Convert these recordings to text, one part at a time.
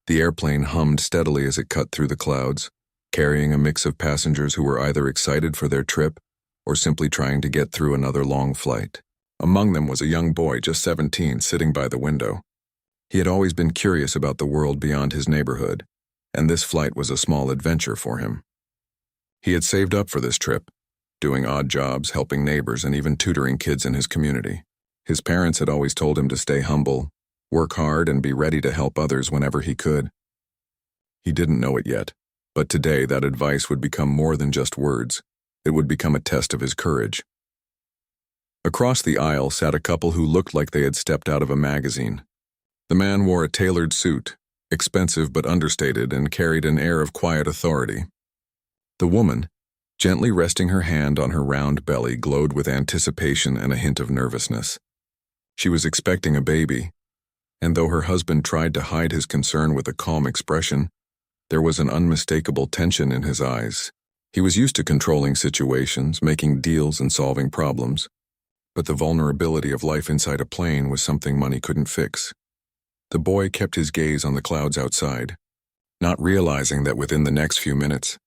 The airplane hummed steadily as it cut through the clouds, carrying a mix of passengers who were either excited for their trip or simply trying to get through another long flight. Among them was a young boy, just 17, sitting by the window. He had always been curious about the world beyond his neighborhood, and this flight was a small adventure for him. He had saved up for this trip, doing odd jobs, helping neighbors, and even tutoring kids in his community. His parents had always told him to stay humble, work hard, and be ready to help others whenever he could. He didn't know it yet, but today that advice would become more than just words. It would become a test of his courage. Across the aisle sat a couple who looked like they had stepped out of a magazine. The man wore a tailored suit, expensive but understated, and carried an air of quiet authority. The woman, gently resting her hand on her round belly, glowed with anticipation and a hint of nervousness. She was expecting a baby, and though her husband tried to hide his concern with a calm expression, there was an unmistakable tension in his eyes. He was used to controlling situations, making deals, and solving problems, but the vulnerability of life inside a plane was something money couldn't fix. The boy kept his gaze on the clouds outside, not realizing that within the next few minutes,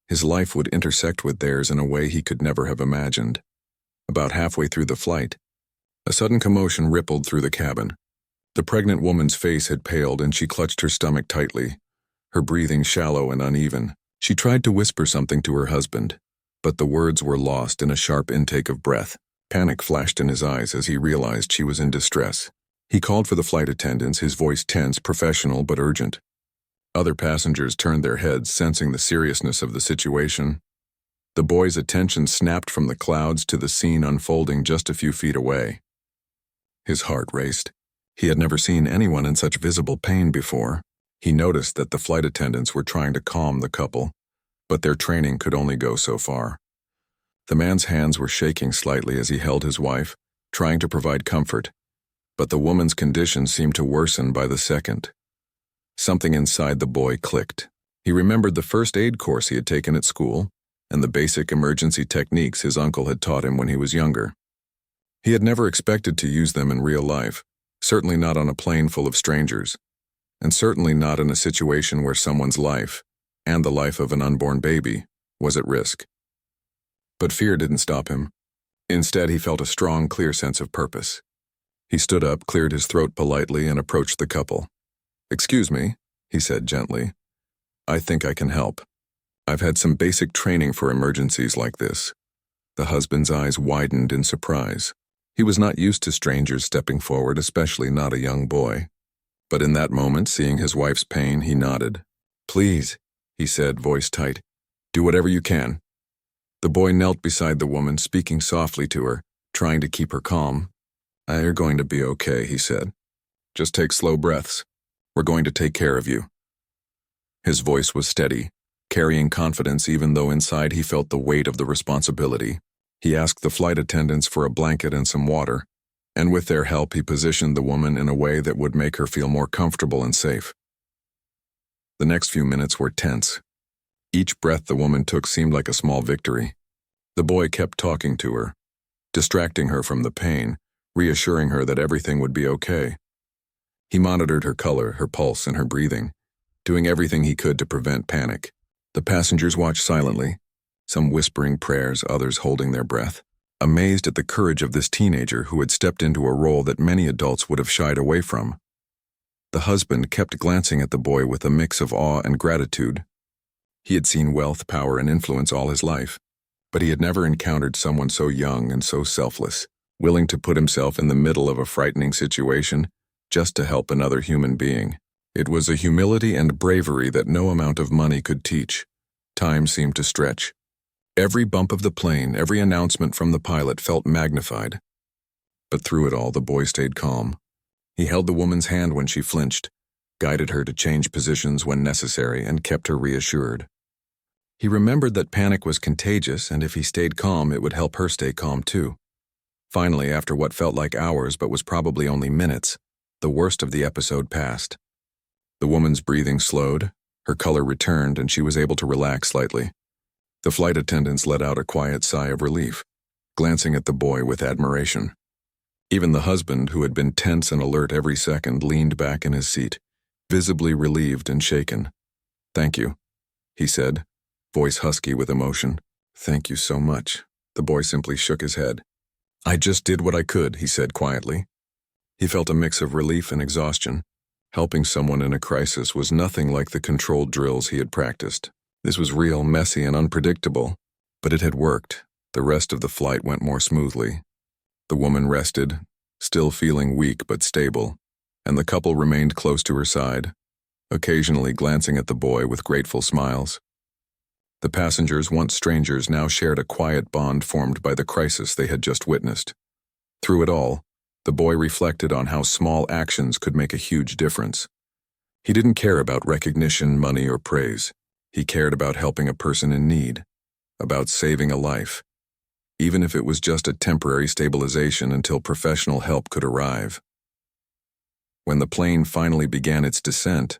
his life would intersect with theirs in a way he could never have imagined. About halfway through the flight, a sudden commotion rippled through the cabin. The pregnant woman's face had paled and she clutched her stomach tightly, her breathing shallow and uneven. She tried to whisper something to her husband, but the words were lost in a sharp intake of breath. Panic flashed in his eyes as he realized she was in distress. He called for the flight attendants, his voice tense, professional, but urgent. Other passengers turned their heads, sensing the seriousness of the situation. The boy's attention snapped from the clouds to the scene unfolding just a few feet away. His heart raced. He had never seen anyone in such visible pain before. He noticed that the flight attendants were trying to calm the couple, but their training could only go so far. The man's hands were shaking slightly as he held his wife, trying to provide comfort, but the woman's condition seemed to worsen by the second. Something inside the boy clicked. He remembered the first aid course he had taken at school and the basic emergency techniques his uncle had taught him when he was younger. He had never expected to use them in real life, certainly not on a plane full of strangers, and certainly not in a situation where someone's life, and the life of an unborn baby, was at risk. But fear didn't stop him. Instead, he felt a strong, clear sense of purpose. He stood up, cleared his throat politely, and approached the couple. "Excuse me," he said gently. "I think I can help. I've had some basic training for emergencies like this." The husband's eyes widened in surprise. He was not used to strangers stepping forward, especially not a young boy. But in that moment, seeing his wife's pain, he nodded. "Please," he said, voice tight, "do whatever you can." The boy knelt beside the woman, speaking softly to her, trying to keep her calm. "You're going to be okay," he said. "Just take slow breaths. We're going to take care of you." His voice was steady, carrying confidence even though inside he felt the weight of the responsibility. He asked the flight attendants for a blanket and some water, and with their help he positioned the woman in a way that would make her feel more comfortable and safe. The next few minutes were tense. Each breath the woman took seemed like a small victory. The boy kept talking to her, distracting her from the pain, reassuring her that everything would be okay. He monitored her color, her pulse, and her breathing, doing everything he could to prevent panic. The passengers watched silently, some whispering prayers, others holding their breath, amazed at the courage of this teenager who had stepped into a role that many adults would have shied away from. The husband kept glancing at the boy with a mix of awe and gratitude. He had seen wealth, power, and influence all his life, but he had never encountered someone so young and so selfless, willing to put himself in the middle of a frightening situation just to help another human being. It was a humility and bravery that no amount of money could teach. Time seemed to stretch. Every bump of the plane, every announcement from the pilot felt magnified. But through it all, the boy stayed calm. He held the woman's hand when she flinched, guided her to change positions when necessary, and kept her reassured. He remembered that panic was contagious, and if he stayed calm, it would help her stay calm too. Finally, after what felt like hours but was probably only minutes, the worst of the episode passed. The woman's breathing slowed, her color returned, and she was able to relax slightly. The flight attendants let out a quiet sigh of relief, glancing at the boy with admiration. Even the husband, who had been tense and alert every second, leaned back in his seat, visibly relieved and shaken. "Thank you," he said, voice husky with emotion. "Thank you so much." The boy simply shook his head. "I just did what I could," he said quietly. He felt a mix of relief and exhaustion. Helping someone in a crisis was nothing like the controlled drills he had practiced. This was real, messy, and unpredictable, but it had worked. The rest of the flight went more smoothly. The woman rested, still feeling weak but stable, and the couple remained close to her side, occasionally glancing at the boy with grateful smiles. The passengers, once strangers, now shared a quiet bond formed by the crisis they had just witnessed. Through it all, the boy reflected on how small actions could make a huge difference. He didn't care about recognition, money, or praise. He cared about helping a person in need, about saving a life, even if it was just a temporary stabilization until professional help could arrive. When the plane finally began its descent,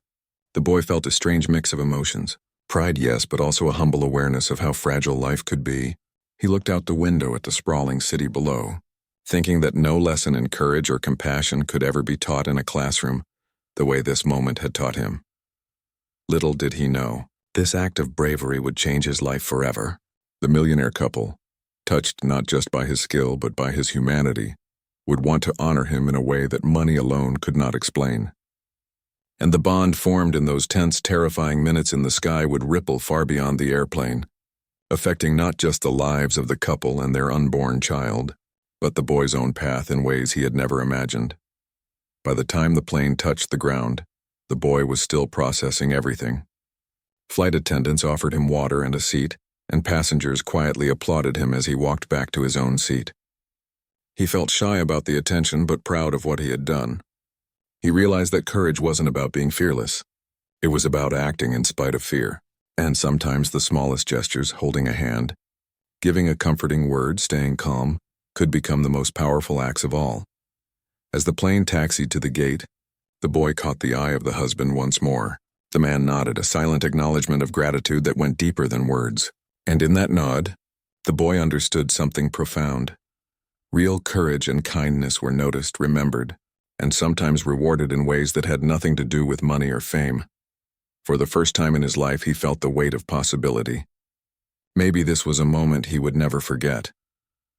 the boy felt a strange mix of emotions. Pride, yes, but also a humble awareness of how fragile life could be. He looked out the window at the sprawling city below, thinking that no lesson in courage or compassion could ever be taught in a classroom the way this moment had taught him. Little did he know, this act of bravery would change his life forever. The millionaire couple, touched not just by his skill but by his humanity, would want to honor him in a way that money alone could not explain. And the bond formed in those tense, terrifying minutes in the sky would ripple far beyond the airplane, affecting not just the lives of the couple and their unborn child, but the boy's own path in ways he had never imagined. By the time the plane touched the ground, the boy was still processing everything. Flight attendants offered him water and a seat, and passengers quietly applauded him as he walked back to his own seat. He felt shy about the attention but proud of what he had done. He realized that courage wasn't about being fearless. It was about acting in spite of fear, and sometimes the smallest gestures, holding a hand, giving a comforting word, staying calm, could become the most powerful acts of all. As the plane taxied to the gate, the boy caught the eye of the husband once more. The man nodded, a silent acknowledgement of gratitude that went deeper than words. And in that nod, the boy understood something profound. Real courage and kindness were noticed, remembered, and sometimes rewarded in ways that had nothing to do with money or fame. For the first time in his life, he felt the weight of possibility. Maybe this was a moment he would never forget.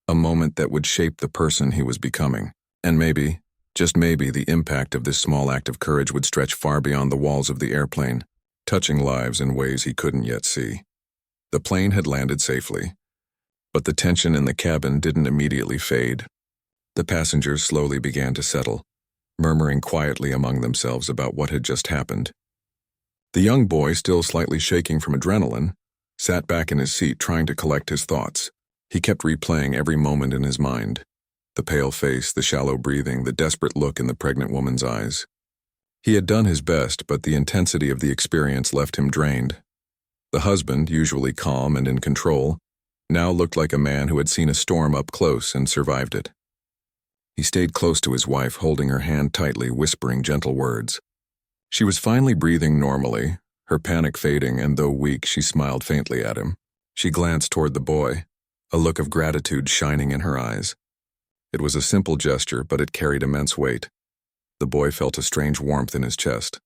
A moment that would shape the person he was becoming. And maybe, just maybe, the impact of this small act of courage would stretch far beyond the walls of the airplane, touching lives in ways he couldn't yet see. The plane had landed safely, but the tension in the cabin didn't immediately fade. The passengers slowly began to settle, murmuring quietly among themselves about what had just happened. The young boy, still slightly shaking from adrenaline, sat back in his seat trying to collect his thoughts. He kept replaying every moment in his mind. The pale face, the shallow breathing, the desperate look in the pregnant woman's eyes. He had done his best, but the intensity of the experience left him drained. The husband, usually calm and in control, now looked like a man who had seen a storm up close and survived it. He stayed close to his wife, holding her hand tightly, whispering gentle words. She was finally breathing normally, her panic fading, and though weak, she smiled faintly at him. She glanced toward the boy, a look of gratitude shining in her eyes. It was a simple gesture, but it carried immense weight. The boy felt a strange warmth in his chest.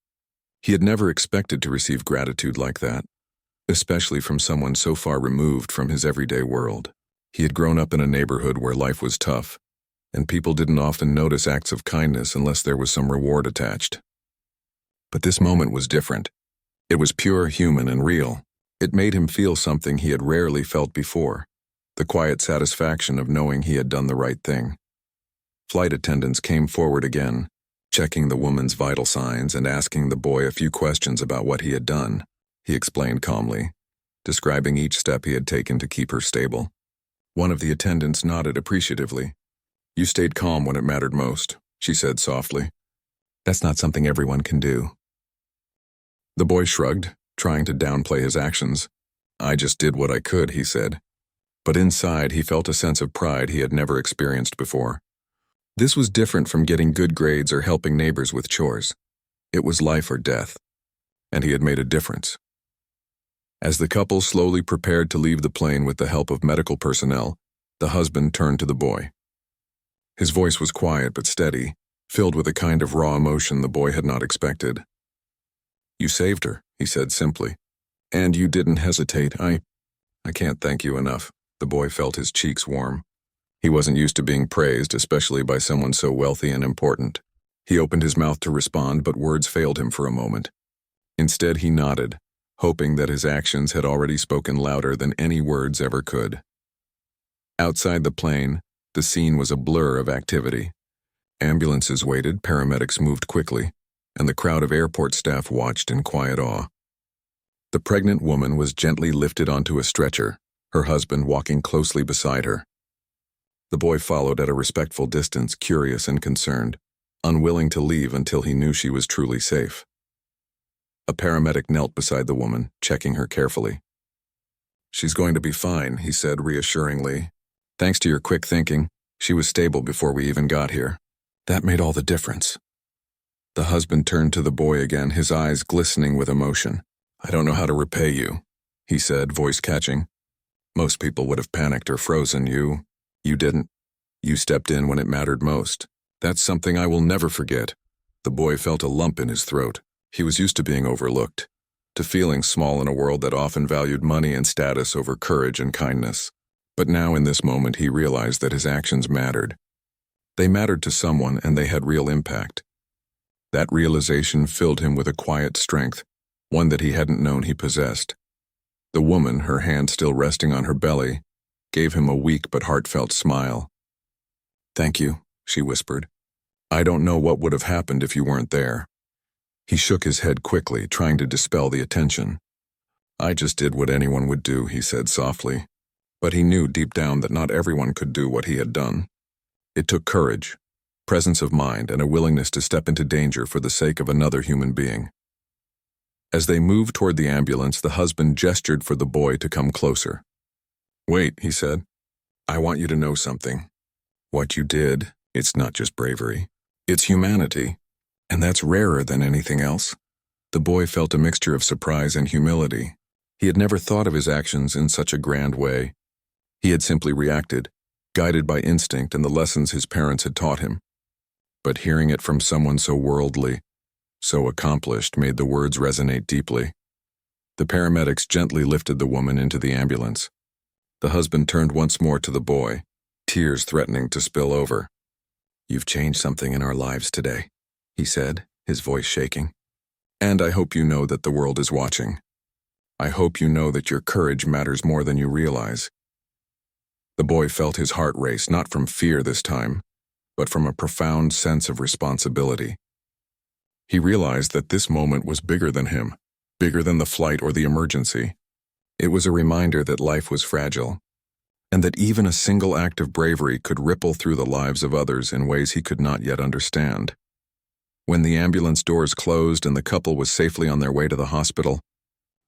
He had never expected to receive gratitude like that, especially from someone so far removed from his everyday world. He had grown up in a neighborhood where life was tough, and people didn't often notice acts of kindness unless there was some reward attached. But this moment was different. It was pure, human, and real. It made him feel something he had rarely felt before, the quiet satisfaction of knowing he had done the right thing. Flight attendants came forward again, checking the woman's vital signs and asking the boy a few questions about what he had done. He explained calmly, describing each step he had taken to keep her stable. One of the attendants nodded appreciatively. "You stayed calm when it mattered most," she said softly. "That's not something everyone can do." The boy shrugged, trying to downplay his actions. "I just did what I could," he said. But inside, he felt a sense of pride he had never experienced before. This was different from getting good grades or helping neighbors with chores. It was life or death, and he had made a difference. As the couple slowly prepared to leave the plane with the help of medical personnel, the husband turned to the boy. His voice was quiet but steady, filled with a kind of raw emotion the boy had not expected. You saved her, he said simply. And you didn't hesitate. I can't thank you enough. The boy felt his cheeks warm. He wasn't used to being praised, especially by someone so wealthy and important. He opened his mouth to respond, but words failed him for a moment. Instead, he nodded, hoping that his actions had already spoken louder than any words ever could. Outside the plane, the scene was a blur of activity. Ambulances waited, paramedics moved quickly, and the crowd of airport staff watched in quiet awe. The pregnant woman was gently lifted onto a stretcher, her husband walking closely beside her. The boy followed at a respectful distance, curious and concerned, unwilling to leave until he knew she was truly safe. A paramedic knelt beside the woman, checking her carefully. She's going to be fine, he said reassuringly. Thanks to your quick thinking, she was stable before we even got here. That made all the difference. The husband turned to the boy again, his eyes glistening with emotion. I don't know how to repay you, he said, voice catching. Most people would have panicked or frozen. You didn't. You stepped in when it mattered most. That's something I will never forget. The boy felt a lump in his throat. He was used to being overlooked, to feeling small in a world that often valued money and status over courage and kindness. But now in this moment he realized that his actions mattered. They mattered to someone and they had real impact. That realization filled him with a quiet strength, one that he hadn't known he possessed. The woman, her hand still resting on her belly, gave him a weak but heartfelt smile. Thank you, she whispered. I don't know what would have happened if you weren't there. He shook his head quickly, trying to dispel the attention. I just did what anyone would do, he said softly. But he knew deep down that not everyone could do what he had done. It took courage, presence of mind, and a willingness to step into danger for the sake of another human being. As they moved toward the ambulance, the husband gestured for the boy to come closer. Wait, he said. I want you to know something. What you did, it's not just bravery. It's humanity. And that's rarer than anything else. The boy felt a mixture of surprise and humility. He had never thought of his actions in such a grand way. He had simply reacted, guided by instinct and the lessons his parents had taught him. But hearing it from someone so worldly, so accomplished, made the words resonate deeply. The paramedics gently lifted the woman into the ambulance. The husband turned once more to the boy, tears threatening to spill over. You've changed something in our lives today, he said, his voice shaking. And I hope you know that the world is watching. I hope you know that your courage matters more than you realize. The boy felt his heart race, not from fear this time, but from a profound sense of responsibility. He realized that this moment was bigger than him, bigger than the flight or the emergency. It was a reminder that life was fragile, and that even a single act of bravery could ripple through the lives of others in ways he could not yet understand. When the ambulance doors closed and the couple was safely on their way to the hospital,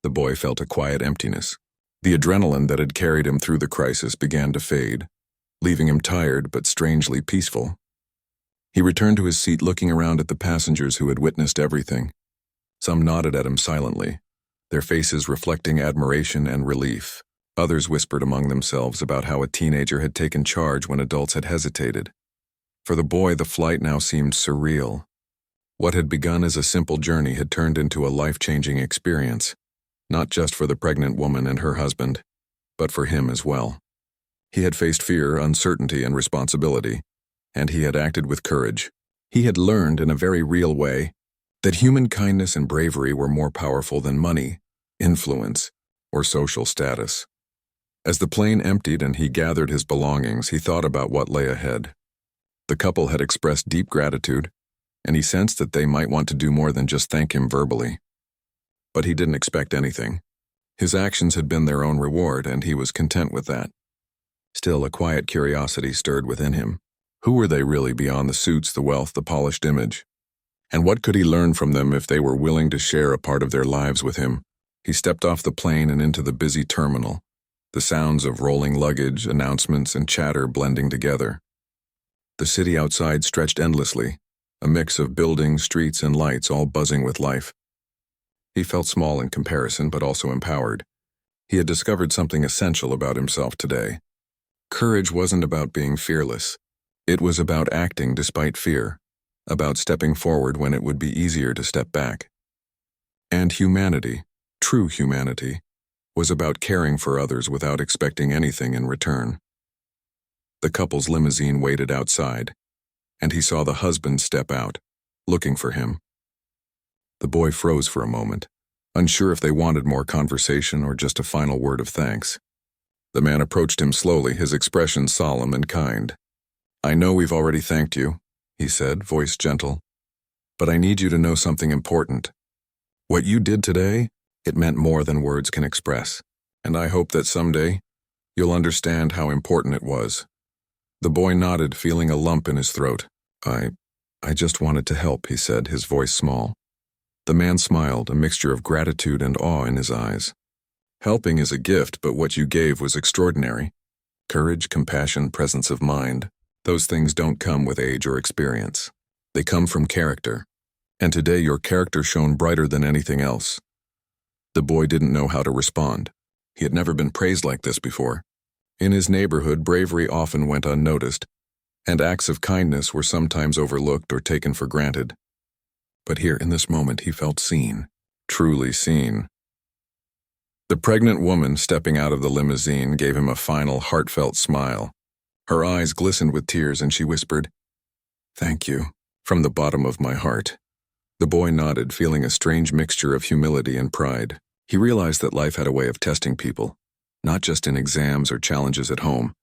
the boy felt a quiet emptiness. The adrenaline that had carried him through the crisis began to fade, leaving him tired but strangely peaceful. He returned to his seat, looking around at the passengers who had witnessed everything. Some nodded at him silently, their faces reflecting admiration and relief. Others whispered among themselves about how a teenager had taken charge when adults had hesitated. For the boy, the flight now seemed surreal. What had begun as a simple journey had turned into a life-changing experience, not just for the pregnant woman and her husband, but for him as well. He had faced fear, uncertainty, and responsibility, and he had acted with courage. He had learned in a very real way that human kindness and bravery were more powerful than money, influence, or social status. As the plane emptied and he gathered his belongings, he thought about what lay ahead. The couple had expressed deep gratitude, and he sensed that they might want to do more than just thank him verbally. But he didn't expect anything. His actions had been their own reward, and he was content with that. Still, a quiet curiosity stirred within him. Who were they really beyond the suits, the wealth, the polished image? And what could he learn from them if they were willing to share a part of their lives with him? He stepped off the plane and into the busy terminal, the sounds of rolling luggage, announcements, and chatter blending together. The city outside stretched endlessly, a mix of buildings, streets, and lights all buzzing with life. He felt small in comparison, but also empowered. He had discovered something essential about himself today. Courage wasn't about being fearless. It was about acting despite fear, about stepping forward when it would be easier to step back. And humanity, true humanity, was about caring for others without expecting anything in return. The couple's limousine waited outside, and he saw the husband step out, looking for him. The boy froze for a moment, unsure if they wanted more conversation or just a final word of thanks. The man approached him slowly, his expression solemn and kind. "I know we've already thanked you," he said, voice gentle, "but I need you to know something important. What you did today, it meant more than words can express, and I hope that someday you'll understand how important it was." The boy nodded, feeling a lump in his throat. I just wanted to help," he said, his voice small. The man smiled, a mixture of gratitude and awe in his eyes. "Helping is a gift, but what you gave was extraordinary. Courage, compassion, presence of mind. Those things don't come with age or experience. They come from character. And today your character shone brighter than anything else." The boy didn't know how to respond. He had never been praised like this before. In his neighborhood, bravery often went unnoticed, and acts of kindness were sometimes overlooked or taken for granted. But here, in this moment, he felt seen, truly seen. The pregnant woman stepping out of the limousine gave him a final, heartfelt smile. Her eyes glistened with tears, and she whispered, "Thank you, from the bottom of my heart." The boy nodded, feeling a strange mixture of humility and pride. He realized that life had a way of testing people, not just in exams or challenges at home,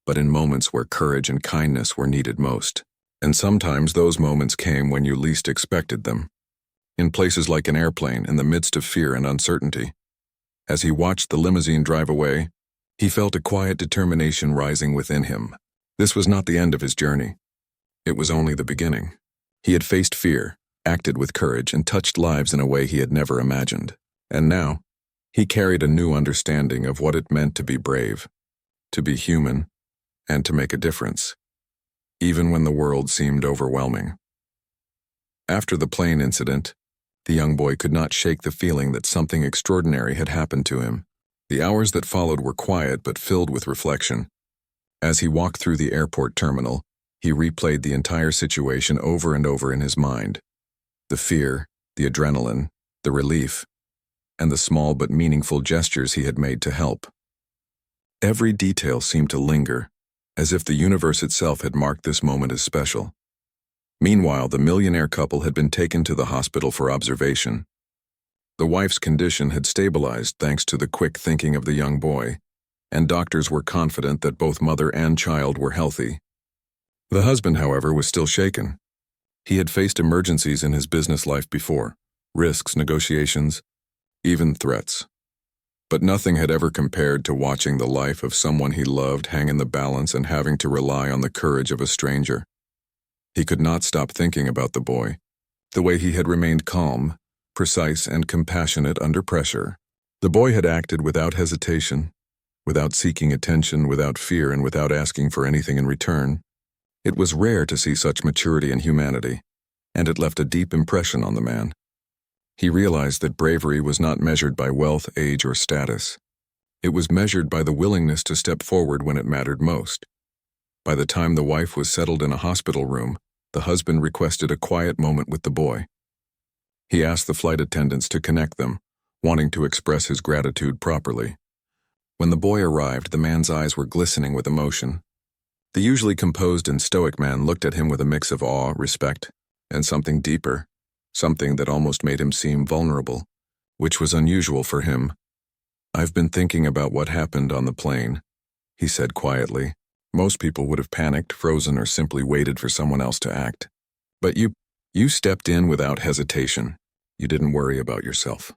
but in moments where courage and kindness were needed most. And sometimes those moments came when you least expected them. In places like an airplane, in the midst of fear and uncertainty. As he watched the limousine drive away, he felt a quiet determination rising within him. This was not the end of his journey. It was only the beginning. He had faced fear, acted with courage, and touched lives in a way he had never imagined. And now, he carried a new understanding of what it meant to be brave, to be human, and to make a difference, even when the world seemed overwhelming. After the plane incident, the young boy could not shake the feeling that something extraordinary had happened to him. The hours that followed were quiet but filled with reflection. As he walked through the airport terminal, he replayed the entire situation over and over in his mind. The fear, the adrenaline, the relief, and the small but meaningful gestures he had made to help. Every detail seemed to linger, as if the universe itself had marked this moment as special. Meanwhile, the millionaire couple had been taken to the hospital for observation. The wife's condition had stabilized thanks to the quick thinking of the young boy, and doctors were confident that both mother and child were healthy. The husband, however, was still shaken. He had faced emergencies in his business life before, risks, negotiations, even threats. But nothing had ever compared to watching the life of someone he loved hang in the balance and having to rely on the courage of a stranger. He could not stop thinking about the boy, the way he had remained calm, precise, and compassionate under pressure. The boy had acted without hesitation, without seeking attention, without fear, and without asking for anything in return. It was rare to see such maturity and humanity, and it left a deep impression on the man. He realized that bravery was not measured by wealth, age, or status. It was measured by the willingness to step forward when it mattered most. By the time the wife was settled in a hospital room, the husband requested a quiet moment with the boy. He asked the flight attendants to connect them, wanting to express his gratitude properly. When the boy arrived, the man's eyes were glistening with emotion. The usually composed and stoic man looked at him with a mix of awe, respect, and something deeper, something that almost made him seem vulnerable, which was unusual for him. "I've been thinking about what happened on the plane," he said quietly. Most people would have panicked, frozen, or simply waited for someone else to act. But you stepped in without hesitation. You didn't worry about yourself.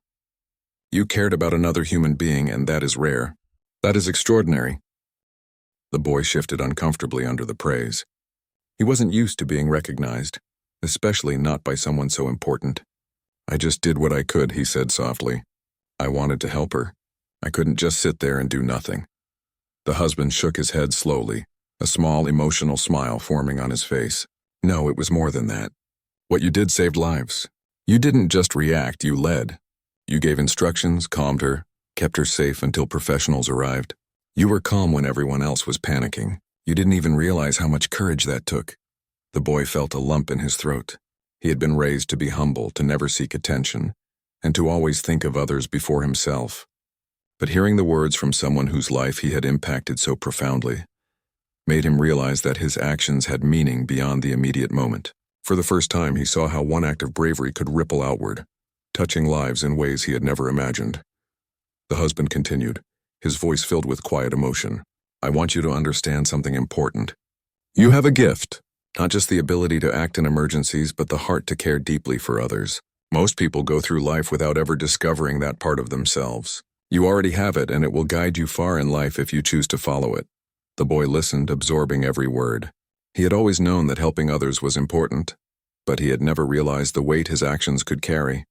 You cared about another human being, and that is rare. That is extraordinary. The boy shifted uncomfortably under the praise. He wasn't used to being recognized, especially not by someone so important. "I just did what I could," he said softly. "I wanted to help her. I couldn't just sit there and do nothing." The husband shook his head slowly, a small emotional smile forming on his face. "No, it was more than that. What you did saved lives. You didn't just react, you led. You gave instructions, calmed her, kept her safe until professionals arrived. You were calm when everyone else was panicking. You didn't even realize how much courage that took." The boy felt a lump in his throat. He had been raised to be humble, to never seek attention, and to always think of others before himself. But hearing the words from someone whose life he had impacted so profoundly made him realize that his actions had meaning beyond the immediate moment. For the first time, he saw how one act of bravery could ripple outward, touching lives in ways he had never imagined. The husband continued, his voice filled with quiet emotion. I want you to understand something important. You have a gift, not just the ability to act in emergencies, but the heart to care deeply for others. Most people go through life without ever discovering that part of themselves. You already have it, and it will guide you far in life if you choose to follow it. The boy listened, absorbing every word. He had always known that helping others was important, but he had never realized the weight his actions could carry.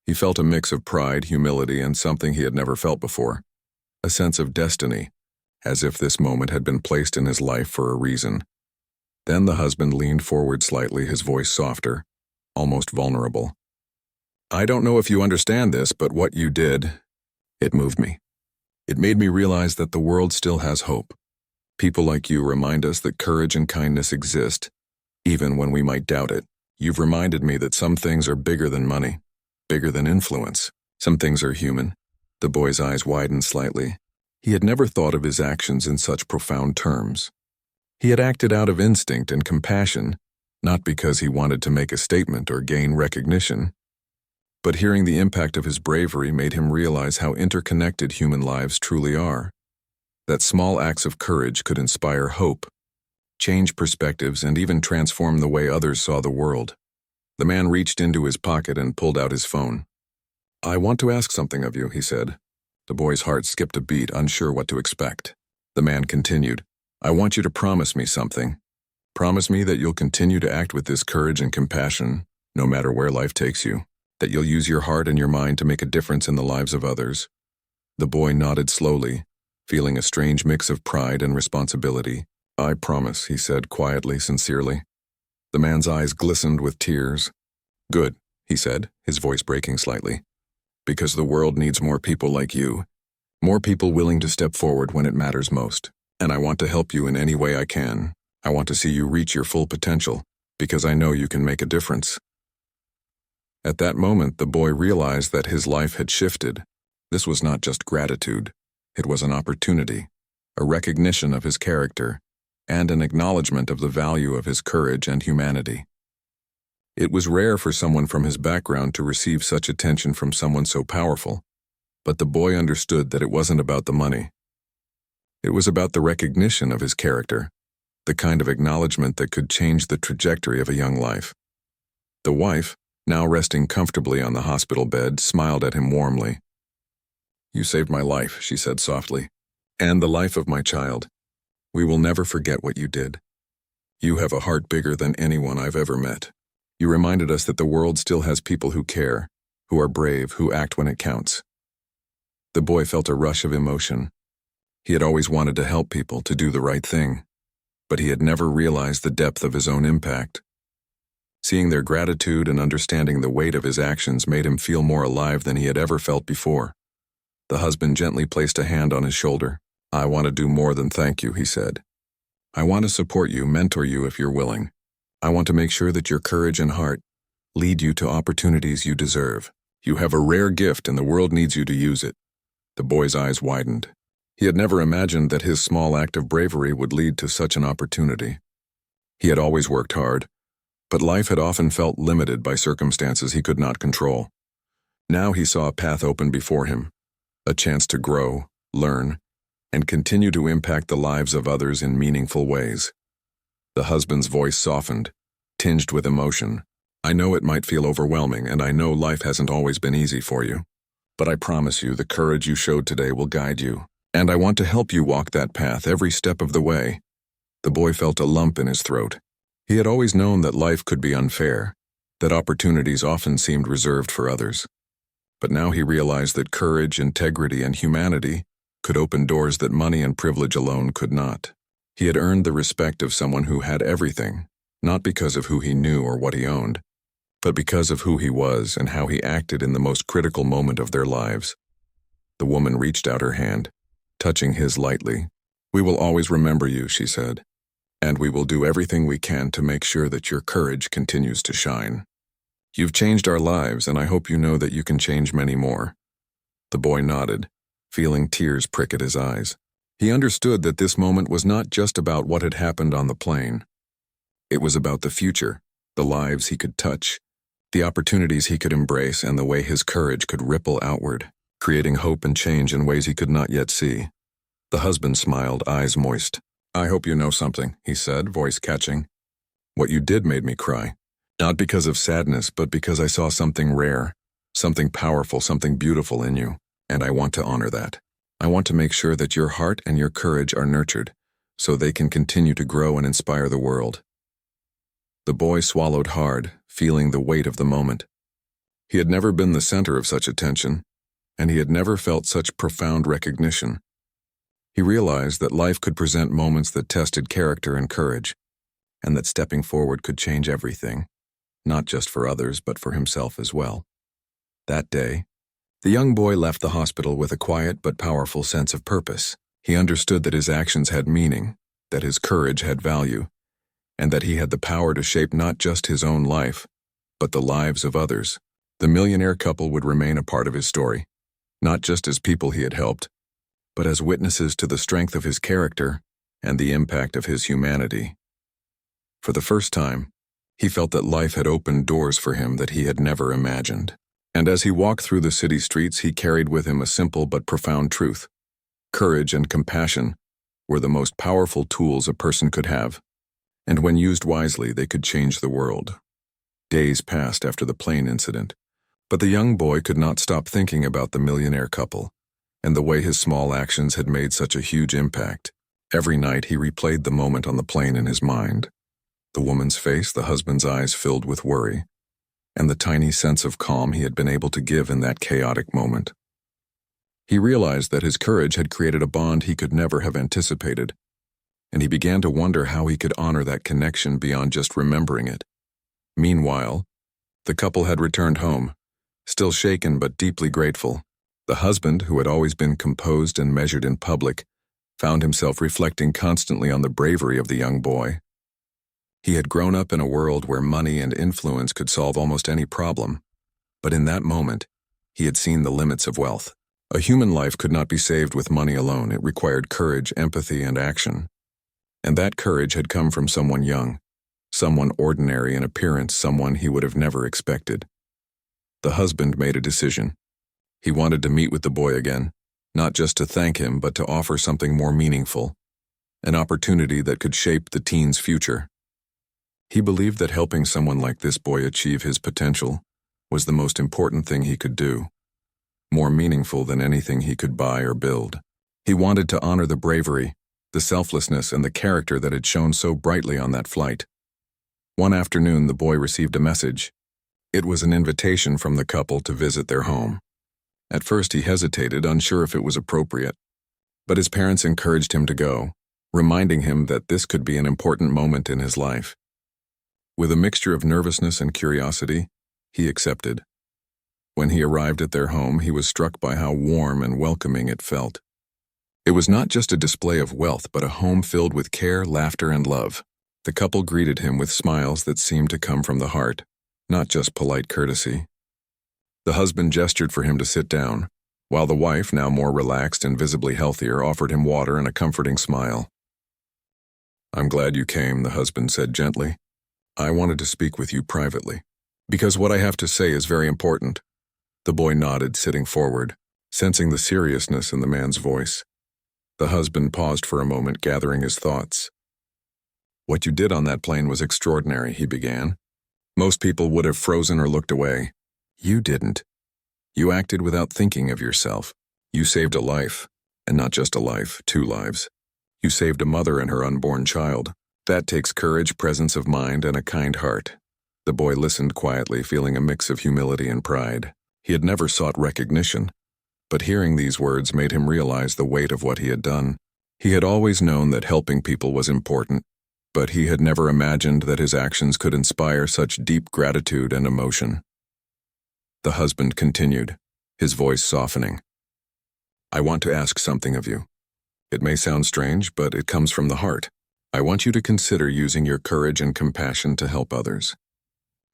He felt a mix of pride, humility, and something he had never felt before, a sense of destiny, as if this moment had been placed in his life for a reason. Then the husband leaned forward slightly, his voice softer, almost vulnerable. I don't know if you understand this, but what you did, it moved me. It made me realize that the world still has hope. People like you remind us that courage and kindness exist, even when we might doubt it. You've reminded me that some things are bigger than money, bigger than influence. Some things are human. The boy's eyes widened slightly. He had never thought of his actions in such profound terms. He had acted out of instinct and compassion, not because he wanted to make a statement or gain recognition. But hearing the impact of his bravery made him realize how interconnected human lives truly are. That small acts of courage could inspire hope, change perspectives, and even transform the way others saw the world. The man reached into his pocket and pulled out his phone. I want to ask something of you, he said. The boy's heart skipped a beat, unsure what to expect. The man continued, I want you to promise me something. Promise me that you'll continue to act with this courage and compassion, no matter where life takes you. That you'll use your heart and your mind to make a difference in the lives of others. The boy nodded slowly, feeling a strange mix of pride and responsibility. I promise, he said quietly, sincerely. The man's eyes glistened with tears. Good, he said, his voice breaking slightly. Because the world needs more people like you. More people willing to step forward when it matters most. And I want to help you in any way I can. I want to see you reach your full potential, because I know you can make a difference. At that moment, the boy realized that his life had shifted. This was not just gratitude. It was an opportunity, a recognition of his character, and an acknowledgement of the value of his courage and humanity. It was rare for someone from his background to receive such attention from someone so powerful, but the boy understood that it wasn't about the money. It was about the recognition of his character, the kind of acknowledgement that could change the trajectory of a young life. The wife, now resting comfortably on the hospital bed, smiled at him warmly. You saved my life, she said softly, and the life of my child. We will never forget what you did. You have a heart bigger than anyone I've ever met. You reminded us that the world still has people who care, who are brave, who act when it counts. The boy felt a rush of emotion. He had always wanted to help people, to do the right thing, but he had never realized the depth of his own impact. Seeing their gratitude and understanding the weight of his actions made him feel more alive than he had ever felt before. The husband gently placed a hand on his shoulder. I want to do more than thank you, he said. I want to support you, mentor you if you're willing. I want to make sure that your courage and heart lead you to opportunities you deserve. You have a rare gift and the world needs you to use it. The boy's eyes widened. He had never imagined that his small act of bravery would lead to such an opportunity. He had always worked hard, but life had often felt limited by circumstances he could not control. Now he saw a path open before him, a chance to grow, learn, and continue to impact the lives of others in meaningful ways. The husband's voice softened, tinged with emotion. I know it might feel overwhelming, and I know life hasn't always been easy for you. But I promise you the courage you showed today will guide you, and I want to help you walk that path every step of the way. The boy felt a lump in his throat. He had always known that life could be unfair, that opportunities often seemed reserved for others. But now he realized that courage, integrity, and humanity could open doors that money and privilege alone could not. He had earned the respect of someone who had everything, not because of who he knew or what he owned, but because of who he was and how he acted in the most critical moment of their lives. The woman reached out her hand, touching his lightly. We will always remember you, she said, and we will do everything we can to make sure that your courage continues to shine. You've changed our lives, and I hope you know that you can change many more." The boy nodded, feeling tears prick at his eyes. He understood that this moment was not just about what had happened on the plane. It was about the future, the lives he could touch, the opportunities he could embrace, and the way his courage could ripple outward, creating hope and change in ways he could not yet see. The husband smiled, eyes moist. "I hope you know something," he said, voice catching. "What you did made me cry. Not because of sadness, but because I saw something rare, something powerful, something beautiful in you, and I want to honor that. I want to make sure that your heart and your courage are nurtured, so they can continue to grow and inspire the world." The boy swallowed hard, feeling the weight of the moment. He had never been the center of such attention, and he had never felt such profound recognition. He realized that life could present moments that tested character and courage, and that stepping forward could change everything, not just for others, but for himself as well. That day, the young boy left the hospital with a quiet but powerful sense of purpose. He understood that his actions had meaning, that his courage had value, and that he had the power to shape not just his own life, but the lives of others. The millionaire couple would remain a part of his story, not just as people he had helped, but as witnesses to the strength of his character and the impact of his humanity. For the first time, he felt that life had opened doors for him that he had never imagined. And as he walked through the city streets, he carried with him a simple but profound truth. Courage and compassion were the most powerful tools a person could have, and when used wisely, they could change the world. Days passed after the plane incident, but the young boy could not stop thinking about the millionaire couple and the way his small actions had made such a huge impact. Every night he replayed the moment on the plane in his mind. The woman's face, the husband's eyes filled with worry, and the tiny sense of calm he had been able to give in that chaotic moment. He realized that his courage had created a bond he could never have anticipated, and he began to wonder how he could honor that connection beyond just remembering it. Meanwhile, the couple had returned home, still shaken but deeply grateful. The husband, who had always been composed and measured in public, found himself reflecting constantly on the bravery of the young boy. He had grown up in a world where money and influence could solve almost any problem, but in that moment, he had seen the limits of wealth. A human life could not be saved with money alone. It required courage, empathy, and action. And that courage had come from someone young, someone ordinary in appearance, someone he would have never expected. The husband made a decision. He wanted to meet with the boy again, not just to thank him, but to offer something more meaningful, an opportunity that could shape the teen's future. He believed that helping someone like this boy achieve his potential was the most important thing he could do, more meaningful than anything he could buy or build. He wanted to honor the bravery, the selflessness, and the character that had shone so brightly on that flight. One afternoon, the boy received a message. It was an invitation from the couple to visit their home. At first he hesitated, unsure if it was appropriate, but his parents encouraged him to go, reminding him that this could be an important moment in his life. With a mixture of nervousness and curiosity, he accepted. When he arrived at their home, he was struck by how warm and welcoming it felt. It was not just a display of wealth, but a home filled with care, laughter, and love. The couple greeted him with smiles that seemed to come from the heart, not just polite courtesy. The husband gestured for him to sit down, while the wife, now more relaxed and visibly healthier, offered him water and a comforting smile. "I'm glad you came," the husband said gently. "I wanted to speak with you privately, because what I have to say is very important." The boy nodded, sitting forward, sensing the seriousness in the man's voice. The husband paused for a moment, gathering his thoughts. "What you did on that plane was extraordinary," he began. "Most people would have frozen or looked away. You didn't. You acted without thinking of yourself. You saved a life, and not just a life, 2 lives. You saved a mother and her unborn child. That takes courage, presence of mind, and a kind heart." The boy listened quietly, feeling a mix of humility and pride. He had never sought recognition, but hearing these words made him realize the weight of what he had done. He had always known that helping people was important, but he had never imagined that his actions could inspire such deep gratitude and emotion. The husband continued, his voice softening. "I want to ask something of you. It may sound strange, but it comes from the heart. I want you to consider using your courage and compassion to help others.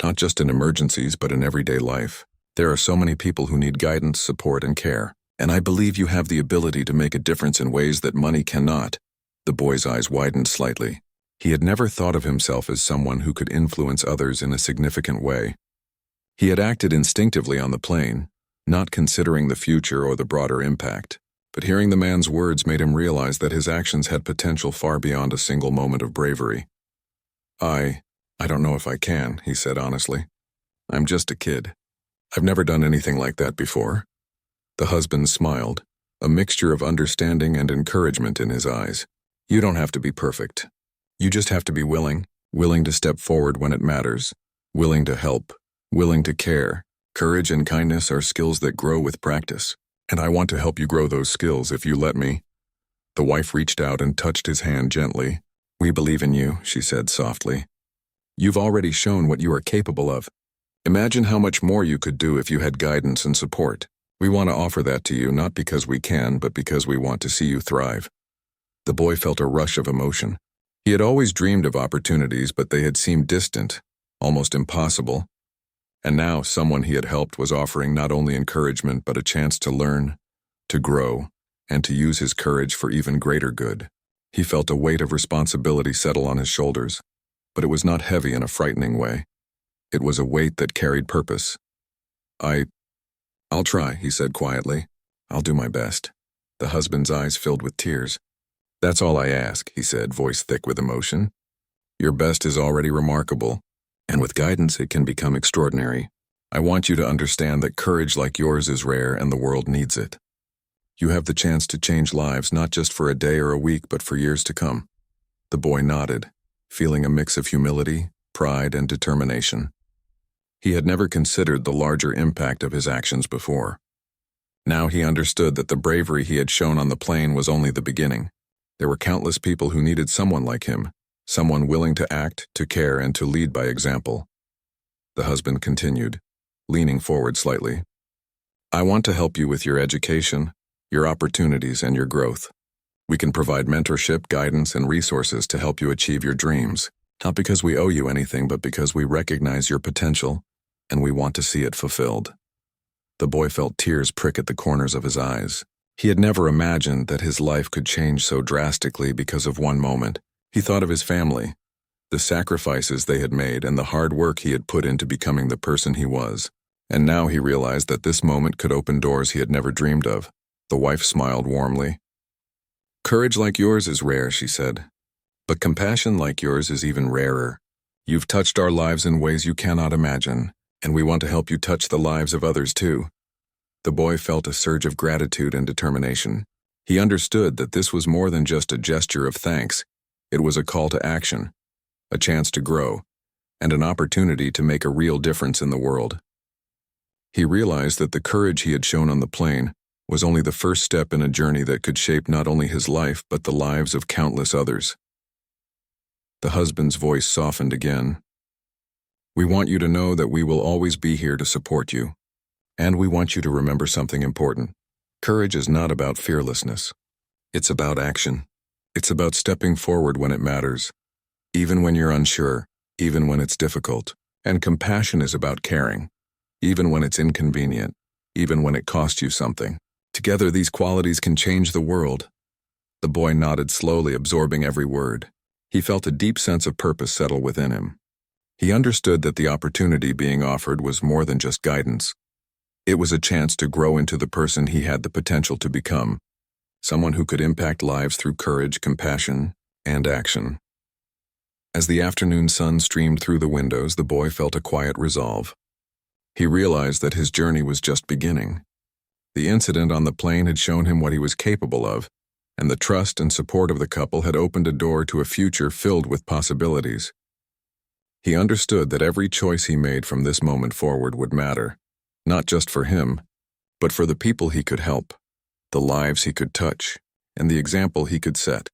not just in emergencies but in everyday life. There are so many people who need guidance, support, and care, and I believe you have the ability to make a difference in ways that money cannot." The boy's eyes widened slightly. He had never thought of himself as someone who could influence others in a significant way. He had acted instinctively on the plane, not considering the future or the broader impact. But hearing the man's words made him realize that his actions had potential far beyond a single moment of bravery. I don't know if I can," he said honestly. "I'm just a kid. I've never done anything like that before." The husband smiled, a mixture of understanding and encouragement in his eyes. "You don't have to be perfect. You just have to be willing to step forward when it matters, willing to help, willing to care. Courage and kindness are skills that grow with practice, and I want to help you grow those skills if you let me." The wife reached out and touched his hand gently. "We believe in you," she said softly. "You've already shown what you are capable of. Imagine how much more you could do if you had guidance and support. We want to offer that to you not because we can, but because we want to see you thrive." The boy felt a rush of emotion. He had always dreamed of opportunities, but they had seemed distant, almost impossible. And now someone he had helped was offering not only encouragement but a chance to learn, to grow, and to use his courage for even greater good. He felt a weight of responsibility settle on his shoulders, but it was not heavy in a frightening way. It was a weight that carried purpose. I'll try," he said quietly. "I'll do my best." The husband's eyes filled with tears. "That's all I ask," he said, voice thick with emotion. "Your best is already remarkable, and with guidance it can become extraordinary. I want you to understand that courage like yours is rare and the world needs it. You have the chance to change lives not just for a day or a week but for years to come." The boy nodded, feeling a mix of humility, pride, and determination. He had never considered the larger impact of his actions before. Now he understood that the bravery he had shown on the plane was only the beginning. There were countless people who needed someone like him, someone willing to act, to care, and to lead by example. The husband continued, leaning forward slightly. "I want to help you with your education, your opportunities, and your growth. We can provide mentorship, guidance, and resources to help you achieve your dreams, not because we owe you anything, but because we recognize your potential, and we want to see it fulfilled." The boy felt tears prick at the corners of his eyes. He had never imagined that his life could change so drastically because of one moment. He thought of his family, the sacrifices they had made, and the hard work he had put into becoming the person he was. And now he realized that this moment could open doors he had never dreamed of. The wife smiled warmly. "Courage like yours is rare," she said. "But compassion like yours is even rarer. You've touched our lives in ways you cannot imagine, and we want to help you touch the lives of others too." The boy felt a surge of gratitude and determination. He understood that this was more than just a gesture of thanks. It was a call to action, a chance to grow, and an opportunity to make a real difference in the world. He realized that the courage he had shown on the plane was only the first step in a journey that could shape not only his life but the lives of countless others. The husband's voice softened again. "We want you to know that we will always be here to support you. And we want you to remember something important. Courage is not about fearlessness. It's about action. It's about stepping forward when it matters, even when you're unsure, even when it's difficult. And compassion is about caring, even when it's inconvenient, even when it costs you something. Together, these qualities can change the world." The boy nodded slowly, absorbing every word. He felt a deep sense of purpose settle within him. He understood that the opportunity being offered was more than just guidance. It was a chance to grow into the person he had the potential to become, someone who could impact lives through courage, compassion, and action. As the afternoon sun streamed through the windows, the boy felt a quiet resolve. He realized that his journey was just beginning. The incident on the plane had shown him what he was capable of, and the trust and support of the couple had opened a door to a future filled with possibilities. He understood that every choice he made from this moment forward would matter, not just for him, but for the people he could help, the lives he could touch, and the example he could set.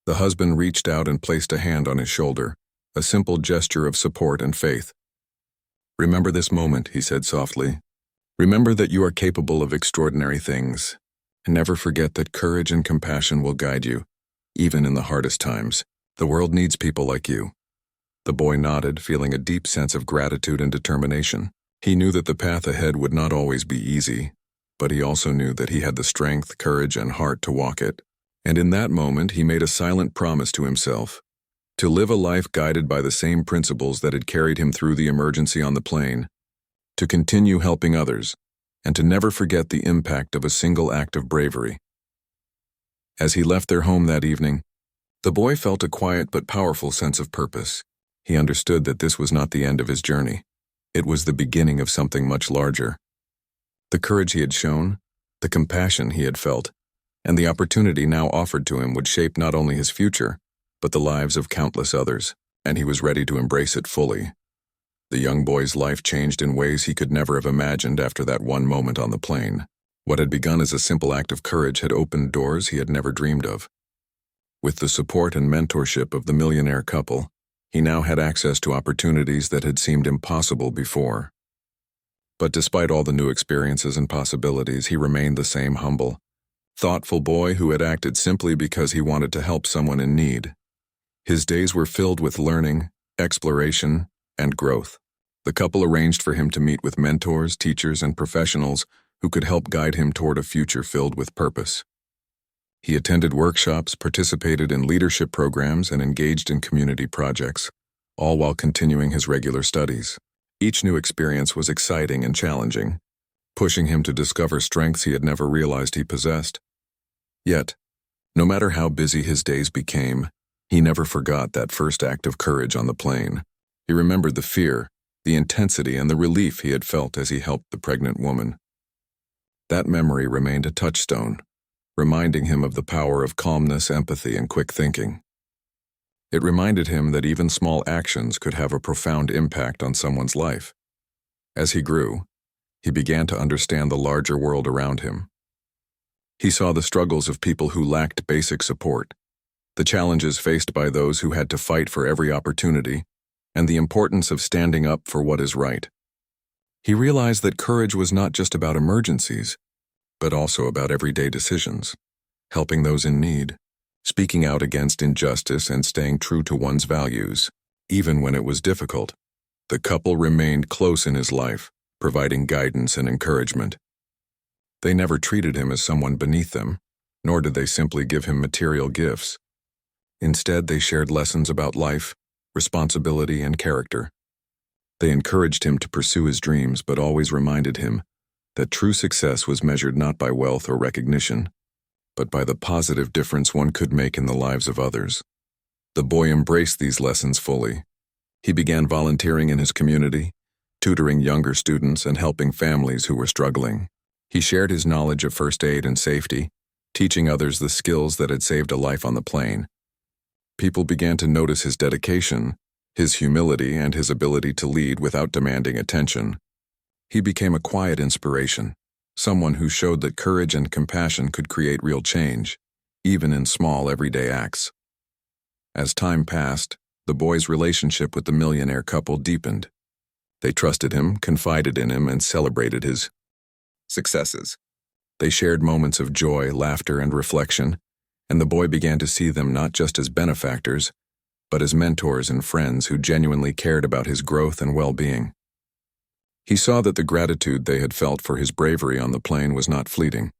The husband reached out and placed a hand on his shoulder, a simple gesture of support and faith. "Remember this moment," he said softly. "Remember that you are capable of extraordinary things, and never forget that courage and compassion will guide you, even in the hardest times. The world needs people like you." The boy nodded, feeling a deep sense of gratitude and determination. He knew that the path ahead would not always be easy, but he also knew that he had the strength, courage, and heart to walk it. And in that moment, he made a silent promise to himself to live a life guided by the same principles that had carried him through the emergency on the plane, to continue helping others, and to never forget the impact of a single act of bravery. As he left their home that evening, the boy felt a quiet but powerful sense of purpose. He understood that this was not the end of his journey. It was the beginning of something much larger. The courage he had shown, the compassion he had felt, and the opportunity now offered to him would shape not only his future, but the lives of countless others, and he was ready to embrace it fully. The young boy's life changed in ways he could never have imagined after that one moment on the plane. What had begun as a simple act of courage had opened doors he had never dreamed of. With the support and mentorship of the Millionaire couple, he now had access to opportunities that had seemed impossible before. But despite all the new experiences and possibilities, he remained the same humble, thoughtful boy who had acted simply because he wanted to help someone in need. His days were filled with learning, exploration, and growth. The couple arranged for him to meet with mentors, teachers, and professionals who could help guide him toward a future filled with purpose. He attended workshops, participated in leadership programs, and engaged in community projects, all while continuing his regular studies. Each new experience was exciting and challenging, pushing him to discover strengths he had never realized he possessed. Yet, no matter how busy his days became, he never forgot that first act of courage on the plane. He remembered the fear, the intensity, and the relief he had felt as he helped the pregnant woman. That memory remained a touchstone, reminding him of the power of calmness, empathy, and quick thinking. It reminded him that even small actions could have a profound impact on someone's life. As he grew, he began to understand the larger world around him. He saw the struggles of people who lacked basic support, the challenges faced by those who had to fight for every opportunity, and the importance of standing up for what is right. He realized that courage was not just about emergencies, but also about everyday decisions, helping those in need, speaking out against injustice, and staying true to one's values, even when it was difficult. The couple remained close in his life, providing guidance and encouragement. They never treated him as someone beneath them, nor did they simply give him material gifts. Instead, they shared lessons about life, responsibility, and character. They encouraged him to pursue his dreams, but always reminded him that true success was measured not by wealth or recognition, but by the positive difference one could make in the lives of others. The boy embraced these lessons fully. He began volunteering in his community, tutoring younger students, and helping families who were struggling. He shared his knowledge of first aid and safety, teaching others the skills that had saved a life on the plane. People began to notice his dedication, his humility, and his ability to lead without demanding attention. He became a quiet inspiration, someone who showed that courage and compassion could create real change, even in small everyday acts. As time passed, the boy's relationship with the Millionaire couple deepened. They trusted him, confided in him, and celebrated his successes. They shared moments of joy, laughter, and reflection, and the boy began to see them not just as benefactors, but as mentors and friends who genuinely cared about his growth and well-being. He saw that the gratitude they had felt for his bravery on the plane was not fleeting.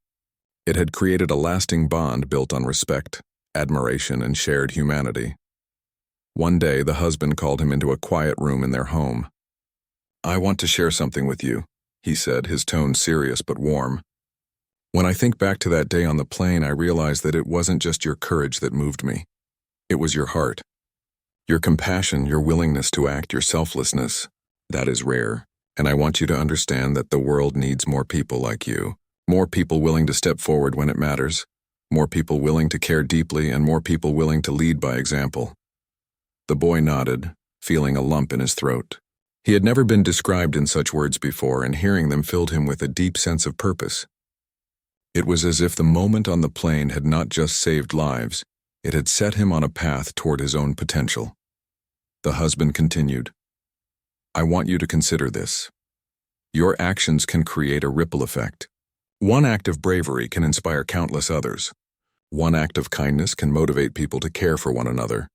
It had created a lasting bond built on respect, admiration, and shared humanity. One day, the husband called him into a quiet room in their home. "I want to share something with you," he said, his tone serious but warm. "When I think back to that day on the plane, I realize that it wasn't just your courage that moved me. It was your heart. Your compassion, your willingness to act, your selflessness. That is rare. And I want you to understand that the world needs more people like you. More people willing to step forward when it matters. More people willing to care deeply, and more people willing to lead by example." The boy nodded, feeling a lump in his throat. He had never been described in such words before, and hearing them filled him with a deep sense of purpose. It was as if the moment on the plane had not just saved lives, it had set him on a path toward his own potential. The husband continued, "I want you to consider this. Your actions can create a ripple effect. One act of bravery can inspire countless others. One act of kindness can motivate people to care for one another.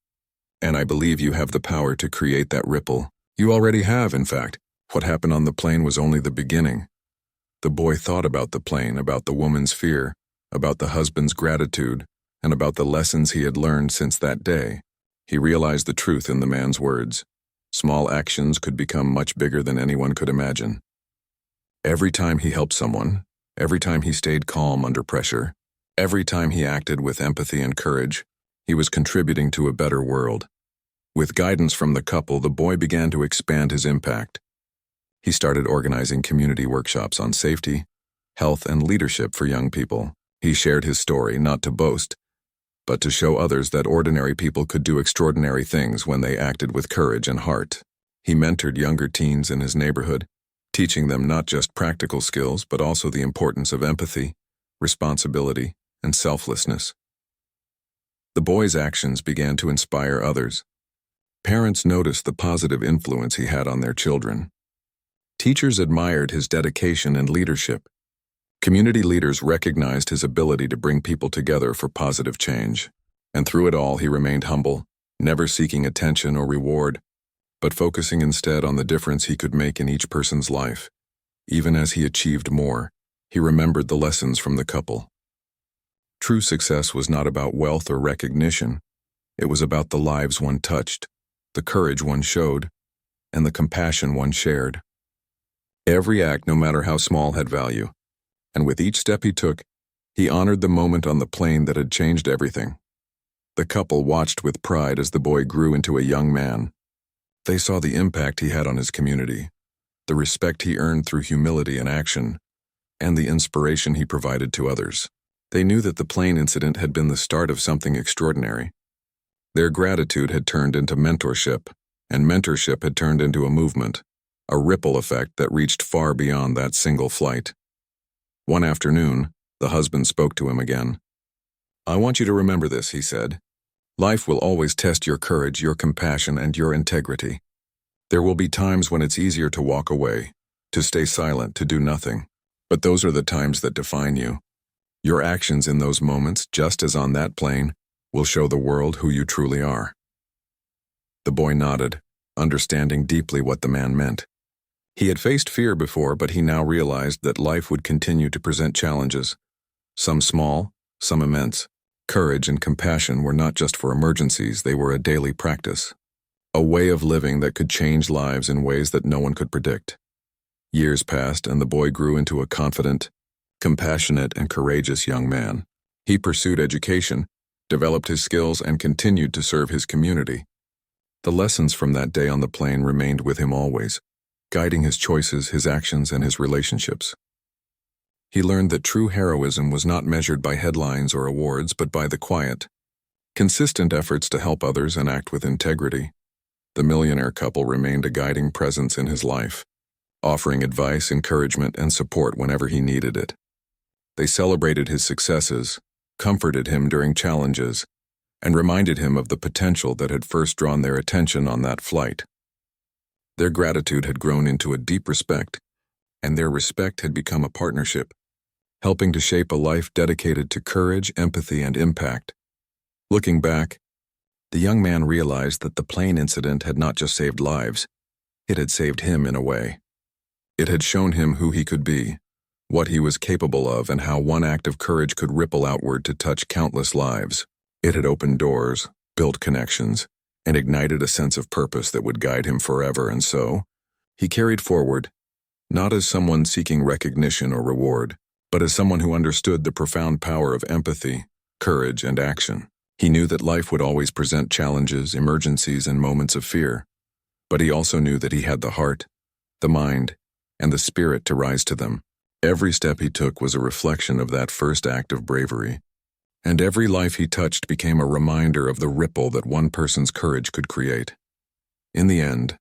And I believe you have the power to create that ripple. You already have, in fact. What happened on the plane was only the beginning. The boy thought about the plane, about the woman's fear, about the husband's gratitude, and about the lessons he had learned since that day. He realized the truth in the man's words. Small actions could become much bigger than anyone could imagine. Every time he helped someone, every time he stayed calm under pressure, every time he acted with empathy and courage, he was contributing to a better world. With guidance from the couple, the boy began to expand his impact. He started organizing community workshops on safety, health, and leadership for young people. He shared his story not to boast, but to show others that ordinary people could do extraordinary things when they acted with courage and heart. He mentored younger teens in his neighborhood, teaching them not just practical skills, but also the importance of empathy, responsibility, and selflessness. The boy's actions began to inspire others. Parents noticed the positive influence he had on their children. Teachers admired his dedication and leadership. Community leaders recognized his ability to bring people together for positive change. And through it all, he remained humble, never seeking attention or reward, but focusing instead on the difference he could make in each person's life. Even as he achieved more, he remembered the lessons from the couple. True success was not about wealth or recognition. It was about the lives one touched, the courage one showed, and the compassion one shared. Every act, no matter how small, had value. And with each step he took, he honored the moment on the plane that had changed everything. The couple watched with pride as the boy grew into a young man. They saw the impact he had on his community, the respect he earned through humility and action, and the inspiration he provided to others. They knew that the plane incident had been the start of something extraordinary. Their gratitude had turned into mentorship, and mentorship had turned into a movement, a ripple effect that reached far beyond that single flight. One afternoon, the husband spoke to him again. "I want you to remember this," he said. "Life will always test your courage, your compassion, and your integrity. There will be times when it's easier to walk away, to stay silent, to do nothing. But those are the times that define you. Your actions in those moments, just as on that plane, will show the world who you truly are." The boy nodded, understanding deeply what the man meant. He had faced fear before, but he now realized that life would continue to present challenges, some small, some immense. Courage and compassion were not just for emergencies, they were a daily practice, a way of living that could change lives in ways that no one could predict. Years passed, and the boy grew into a confident, compassionate, and courageous young man. He pursued education, developed his skills, and continued to serve his community. The lessons from that day on the plane remained with him always, guiding his choices, his actions, and his relationships. He learned that true heroism was not measured by headlines or awards, but by the quiet, consistent efforts to help others and act with integrity. The millionaire couple remained a guiding presence in his life, offering advice, encouragement, and support whenever he needed it. They celebrated his successes, comforted him during challenges, and reminded him of the potential that had first drawn their attention on that flight. Their gratitude had grown into a deep respect, and their respect had become a partnership, helping to shape a life dedicated to courage, empathy, and impact. Looking back, the young man realized that the plane incident had not just saved lives, it had saved him in a way. It had shown him who he could be, what he was capable of, and how one act of courage could ripple outward to touch countless lives. It had opened doors, built connections, and ignited a sense of purpose that would guide him forever. And so, he carried forward, not as someone seeking recognition or reward, but as someone who understood the profound power of empathy, courage, and action. He knew that life would always present challenges, emergencies, and moments of fear, but he also knew that he had the heart, the mind, and the spirit to rise to them. Every step he took was a reflection of that first act of bravery, and every life he touched became a reminder of the ripple that one person's courage could create. In the end,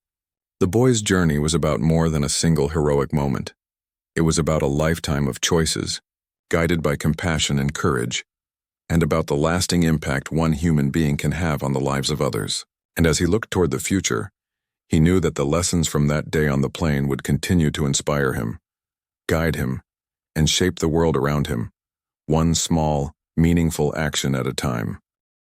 the boy's journey was about more than a single heroic moment. It was about a lifetime of choices, guided by compassion and courage, and about the lasting impact one human being can have on the lives of others. And as he looked toward the future, he knew that the lessons from that day on the plane would continue to inspire him, guide him, and shape the world around him, one small, meaningful action at a time.